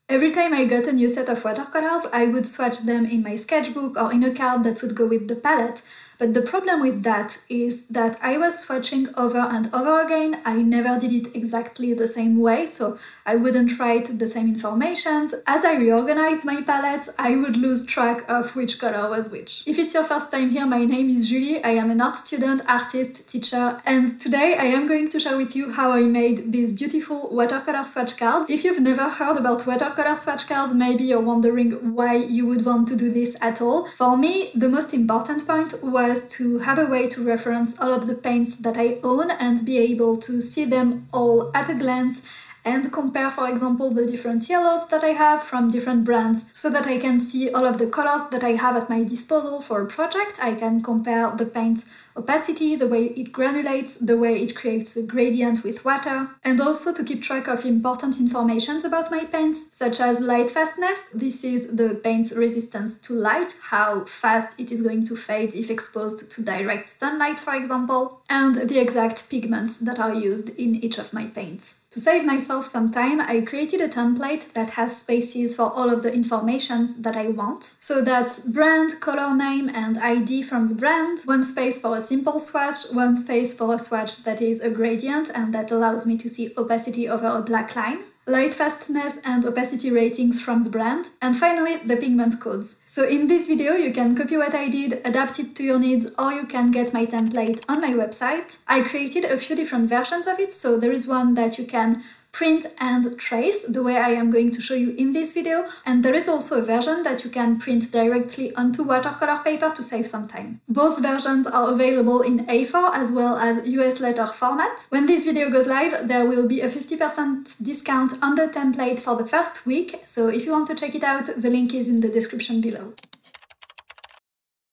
Every time I got a new set of watercolors, I would swatch them in my sketchbook or in a card that would go with the palette. But the problem with that is that I was swatching over and over again. I never did it exactly the same way, so I wouldn't write the same informations. As I reorganized my palettes, I would lose track of which color was which. If it's your first time here, my name is Julie. I am an art student, artist, teacher, and today I am going to share with you how I made these beautiful watercolor swatch cards. If you've never heard about watercolor swatch cards, maybe you're wondering why you would want to do this at all. For me, the most important point was to have a way to reference all of the paints that I own and be able to see them all at a glance and compare, for example, the different yellows that I have from different brands so that I can see all of the colors that I have at my disposal for a project. I can compare the paint's opacity, the way it granulates, the way it creates a gradient with water, and also to keep track of important information about my paints, such as light fastness. This is the paint's resistance to light, how fast it is going to fade if exposed to direct sunlight, for example, and the exact pigments that are used in each of my paints. To save myself some time, I created a template that has spaces for all of the informations that I want. So that's brand, color name and ID from the brand, one space for a simple swatch, one space for a swatch that is a gradient and that allows me to see opacity over a black line, light fastness and opacity ratings from the brand, and finally the pigment codes. So in this video you can copy what I did, adapt it to your needs, or you can get my template on my website. I created a few different versions of it, so there is one that you can print and trace the way I am going to show you in this video, and there is also a version that you can print directly onto watercolor paper to save some time. Both versions are available in A4 as well as US letter format. When this video goes live, there will be a 50% discount on the template for the first week, so if you want to check it out, the link is in the description below.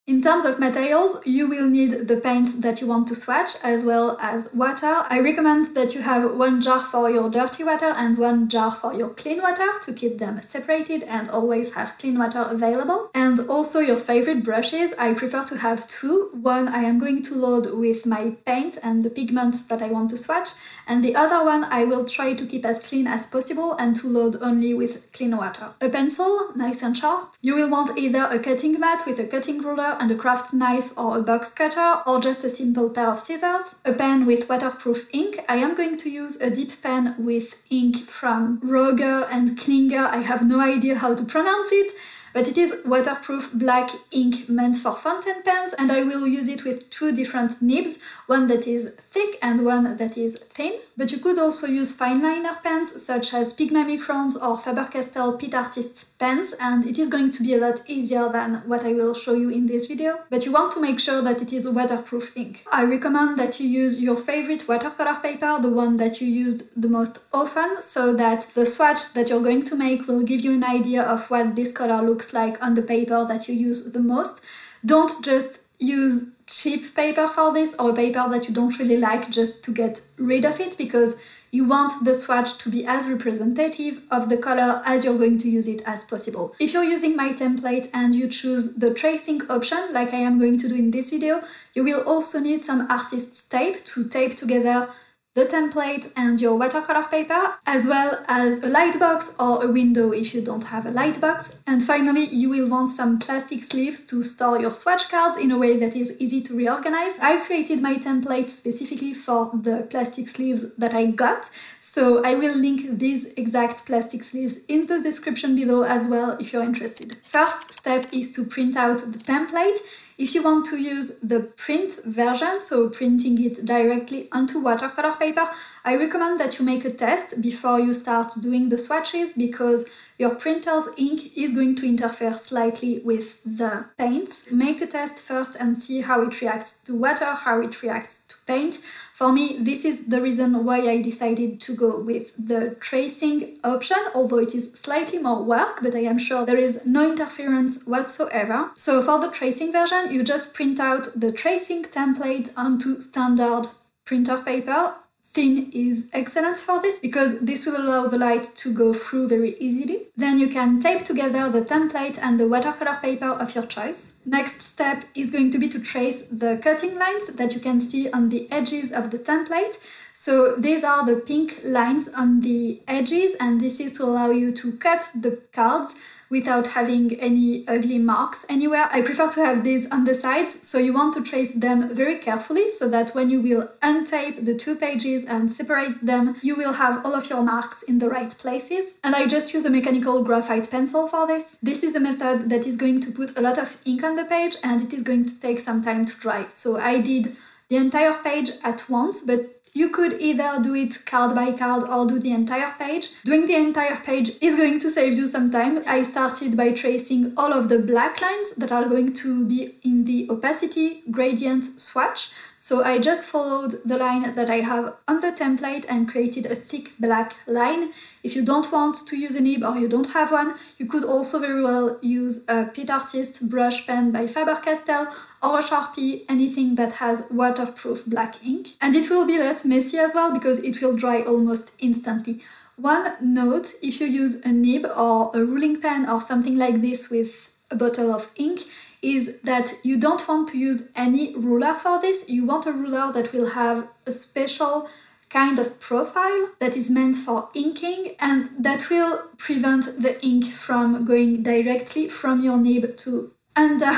In terms of materials, you will need the paints that you want to swatch as well as water. I recommend that you have one jar for your dirty water and one jar for your clean water to keep them separated and always have clean water available. And also your favorite brushes. I prefer to have two. One I am going to load with my paint and the pigment that I want to swatch, and the other one I will try to keep as clean as possible and to load only with clean water. A pencil, nice and sharp. You will want either a cutting mat with a cutting ruler and a craft knife or a box cutter, or just a simple pair of scissors. A pen with waterproof ink. I am going to use a dip pen with ink from Roger and Klinger. I have no idea how to pronounce it, but it is waterproof black ink meant for fountain pens, and I will use it with two different nibs, one that is thick and one that is thin. But you could also use fine liner pens such as Pigma Microns or Faber-Castell Pitt Artists pens, and it is going to be a lot easier than what I will show you in this video, but you want to make sure that it is waterproof ink. I recommend that you use your favorite watercolor paper, the one that you used the most often, so that the swatch that you're going to make will give you an idea of what this color looks like on the paper that you use the most. Don't just use cheap paper for this, or paper that you don't really like just to get rid of it, because you want the swatch to be as representative of the color as you're going to use it as possible. If you're using my template and you choose the tracing option, like I am going to do in this video, you will also need some artist's tape to tape together the template and your watercolor paper, as well as a light box or a window if you don't have a light box. And finally, you will want some plastic sleeves to store your swatch cards in a way that is easy to reorganize. I created my template specifically for the plastic sleeves that I got, so I will link these exact plastic sleeves in the description below as well if you're interested. First step is to print out the template. If you want to use the print version, so printing it directly onto watercolor paper, I recommend that you make a test before you start doing the swatches, because your printer's ink is going to interfere slightly with the paints. Make a test first and see how it reacts to water, how it reacts to paint. For me, this is the reason why I decided to go with the tracing option, although it is slightly more work, but I am sure there is no interference whatsoever. So for the tracing version, you just print out the tracing template onto standard printer paper. Thin is excellent for this because this will allow the light to go through very easily. Then you can tape together the template and the watercolor paper of your choice. Next step is going to be to trace the cutting lines that you can see on the edges of the template. So these are the pink lines on the edges, and this is to allow you to cut the cards without having any ugly marks anywhere. I prefer to have these on the sides, so you want to trace them very carefully so that when you will untape the 2 pages and separate them, you will have all of your marks in the right places. And I just use a mechanical graphite pencil for this. This is a method that is going to put a lot of ink on the page and it is going to take some time to dry. So I did the entire page at once, but you could either do it card by card or do the entire page. Doing the entire page is going to save you some time. I started by tracing all of the black lines that are going to be in the opacity gradient swatch. So I just followed the line that I have on the template and created a thick black line. If you don't want to use a nib or you don't have one, you could also very well use a Pitt Artist brush pen by Faber-Castell or a Sharpie, anything that has waterproof black ink. And it will be less messy as well because it will dry almost instantly. One note, if you use a nib or a ruling pen or something like this with a bottle of ink, is that you don't want to use any ruler for this. You want a ruler that will have a special kind of profile that is meant for inking and that will prevent the ink from going directly from your nib to under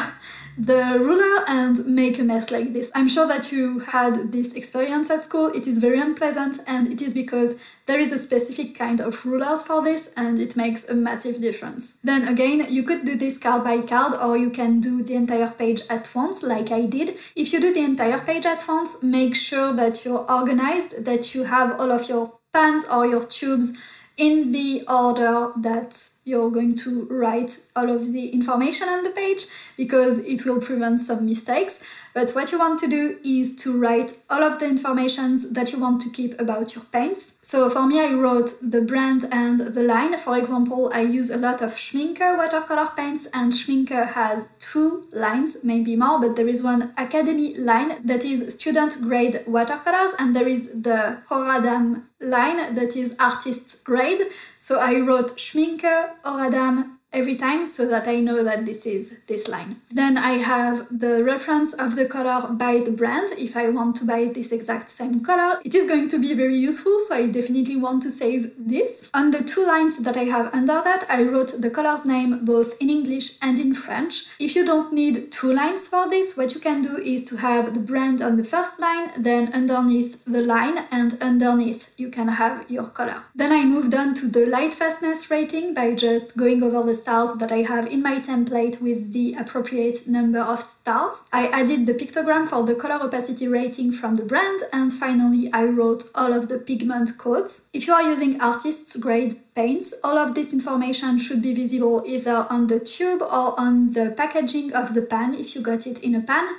the ruler and make a mess like this. I'm sure that you had this experience at school. It is very unpleasant and it is because there is a specific kind of rulers for this and it makes a massive difference. Then again, you could do this card by card or you can do the entire page at once like I did. If you do the entire page at once, make sure that you're organized, that you have all of your pans or your tubes in the order that you're going to write all of the information on the page because it will prevent some mistakes. But what you want to do is to write all of the informations that you want to keep about your paints. So for me, I wrote the brand and the line. For example, I use a lot of Schmincke watercolor paints and Schmincke has 2 lines, maybe more, but there is one academy line that is student grade watercolors and there is the Horadam line that is artist's grade. So I wrote Schmincke, Horadam every time so that I know that this is this line. Then I have the reference of the color by the brand. If I want to buy this exact same color, it is going to be very useful, so I definitely want to save this. On the 2 lines that I have under that, I wrote the color's name both in English and in French. If you don't need 2 lines for this, what you can do is to have the brand on the first line, then underneath the line and underneath you can have your color. Then I moved on to the light fastness rating by just going over the stars that I have in my template with the appropriate number of stars. I added the pictogram for the color opacity rating from the brand and finally I wrote all of the pigment codes. If you are using artist's grade paints, all of this information should be visible either on the tube or on the packaging of the pan if you got it in a pan.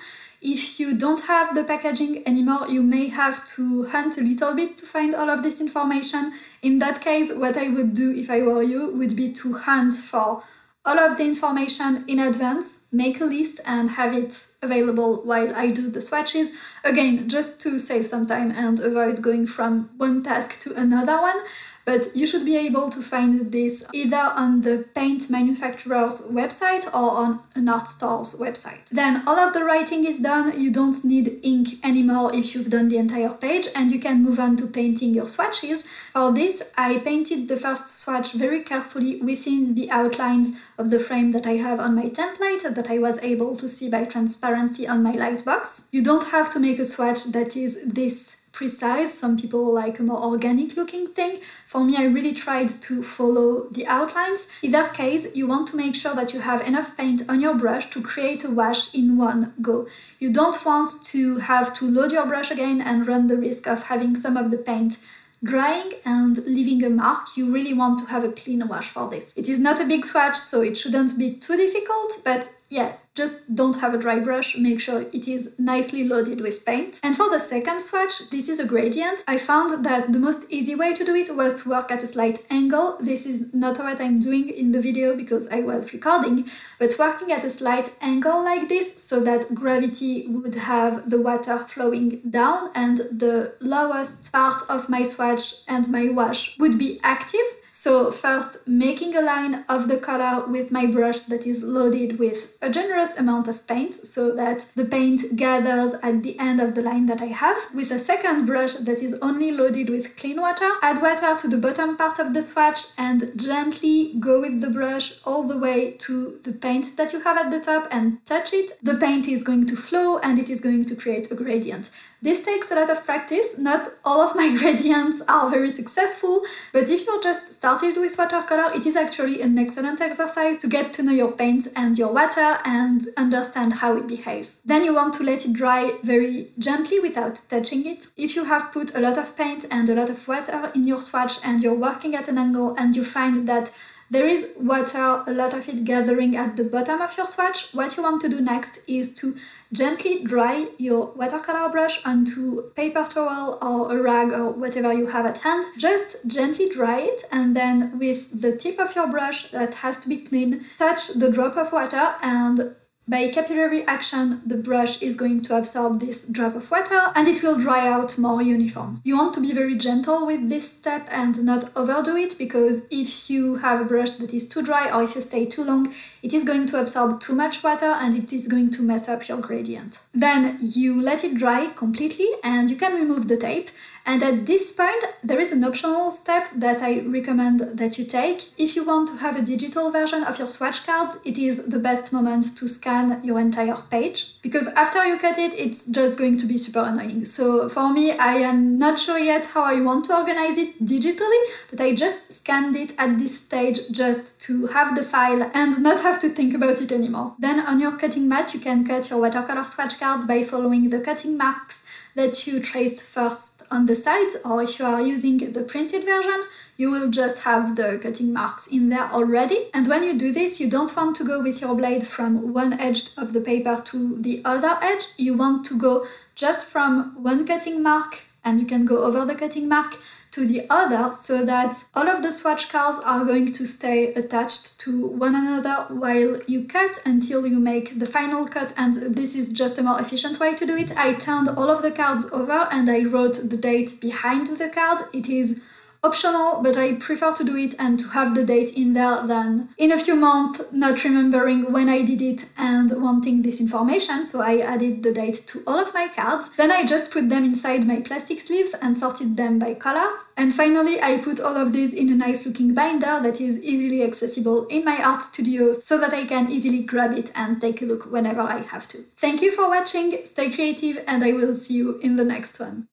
If you don't have the packaging anymore, you may have to hunt a little bit to find all of this information. In that case, what I would do if I were you would be to hunt for all of the information in advance, make a list and have it available while I do the swatches. Again, just to save some time and avoid going from one task to another one. But you should be able to find this either on the paint manufacturer's website or on an art store's website. Then all of the writing is done, you don't need ink anymore if you've done the entire page and you can move on to painting your swatches. For this, I painted the first swatch very carefully within the outlines of the frame that I have on my template that I was able to see by transparency on my lightbox. You don't have to make a swatch that is this precise. Some people like a more organic looking thing. For me, I really tried to follow the outlines. Either case, you want to make sure that you have enough paint on your brush to create a wash in one go. You don't want to have to load your brush again and run the risk of having some of the paint drying and leaving a mark. You really want to have a clean wash for this. It is not a big swatch, so it shouldn't be too difficult, but yeah, just don't have a dry brush, make sure it is nicely loaded with paint. And for the second swatch, this is a gradient. I found that the most easy way to do it was to work at a slight angle. This is not what I'm doing in the video because I was recording, but working at a slight angle like this so that gravity would have the water flowing down and the lowest part of my swatch and my wash would be active. So first, making a line of the color with my brush that is loaded with a generous amount of paint so that the paint gathers at the end of the line that I have. With a second brush that is only loaded with clean water, add water to the bottom part of the swatch and gently go with the brush all the way to the paint that you have at the top and touch it. The paint is going to flow and it is going to create a gradient. This takes a lot of practice. Not all of my gradients are very successful, but if you're just started with watercolor, it is actually an excellent exercise to get to know your paints and your water and understand how it behaves. Then you want to let it dry very gently without touching it. If you have put a lot of paint and a lot of water in your swatch and you're working at an angle and you find that there is water, a lot of it gathering at the bottom of your swatch, what you want to do next is to gently dry your watercolor brush onto paper towel or a rag or whatever you have at hand. Just gently dry it, and then with the tip of your brush that has to be clean, touch the drop of water, and by capillary action, the brush is going to absorb this drop of water and it will dry out more uniform. You want to be very gentle with this step and not overdo it, because if you have a brush that is too dry or if you stay too long, it is going to absorb too much water and it is going to mess up your gradient. Then you let it dry completely and you can remove the tape. And at this point, there is an optional step that I recommend that you take. If you want to have a digital version of your swatch cards, it is the best moment to scan your entire page, because after you cut it, it's just going to be super annoying. So for me, I am not sure yet how I want to organize it digitally, but I just scanned it at this stage just to have the file and not have to think about it anymore. Then on your cutting mat, you can cut your watercolor swatch cards by following the cutting marks that you traced first on the sides, or if you are using the printed version, you will just have the cutting marks in there already. And when you do this, you don't want to go with your blade from one edge of the paper to the other edge. You want to go just from one cutting mark, and you can go over the cutting mark, to the other, so that all of the swatch cards are going to stay attached to one another while you cut until you make the final cut. And this is just a more efficient way to do it. I turned all of the cards over and I wrote the date behind the card. It is optional, but I prefer to do it and to have the date in there than in a few months not remembering when I did it and wanting this information, so I added the date to all of my cards. Then I just put them inside my plastic sleeves and sorted them by colors. And finally, I put all of these in a nice looking binder that is easily accessible in my art studio so that I can easily grab it and take a look whenever I have to. Thank you for watching, stay creative, and I will see you in the next one.